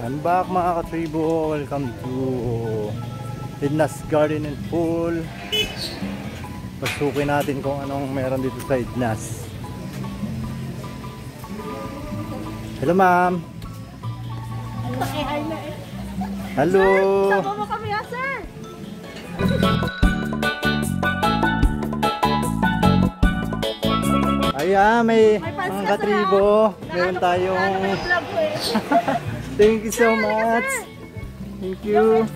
I'm back mga katribo. Welcome to Edna's Garden and Pool. Pasukin natin kung anong meron dito sa Edna's. Hello ma'am. Hello. Sir, sama mo kami sir. Ayan, may mga katribo. Meron tayong thank you so much. Thank you.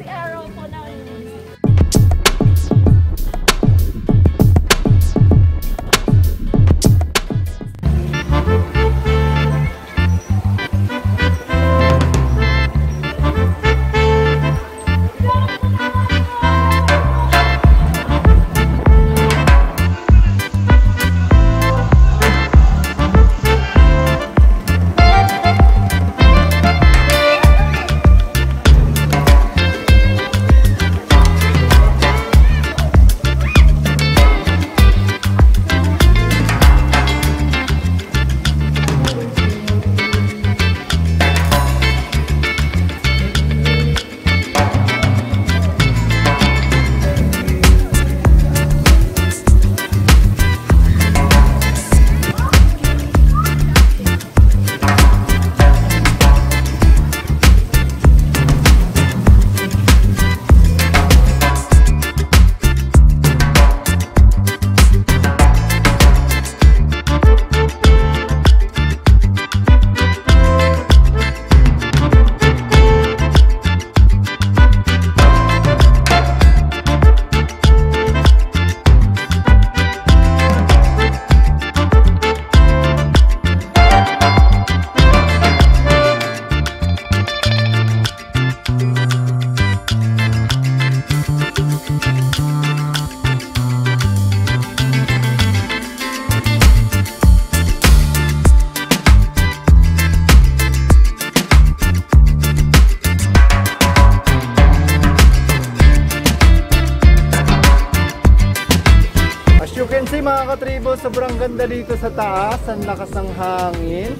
Kasi mga katribo, sobrang ganda dito sa taas. Ang lakas ng hangin.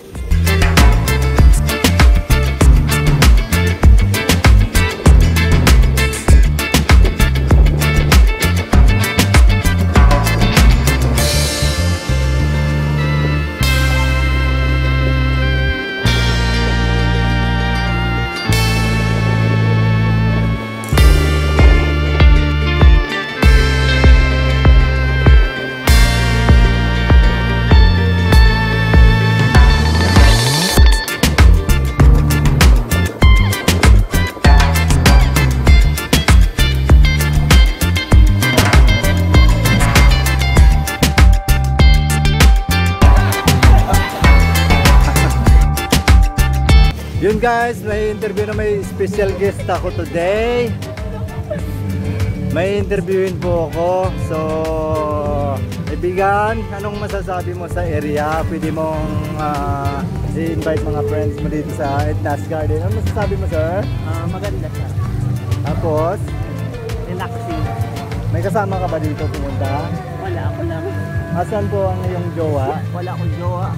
Yun guys, may interview na may special guest ako today. May interviewin po ako. So, kaibigan, anong masasabi mo sa area? Pwede mong i-invite mga friends mo dito sa Edna's Garden. Ano masasabi mo sir? Maganda siya. Tapos? Relaxing. May kasama ka ba dito pumunta? Wala, ako lang. Asan po ang iyong jowa? Wala akong jowa.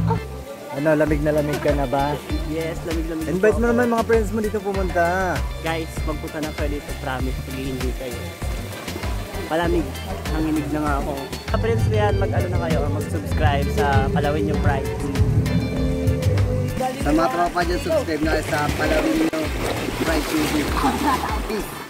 Ano, lamig na lamig ka na ba? Yes, lamig-lamig. Invite mo naman mga friends mo dito pumunta. Guys, magpunta na kayo dito. Promise, pag-i-enjoy kayo. Palamig. Nanginig na nga ako. Sa friends ko yan, mag-ano na kayo, mag-subscribe sa Palawinyo Pride. Sa mga tropa dyan, subscribe na kayo sa Palawinyo Pride TV. Peace!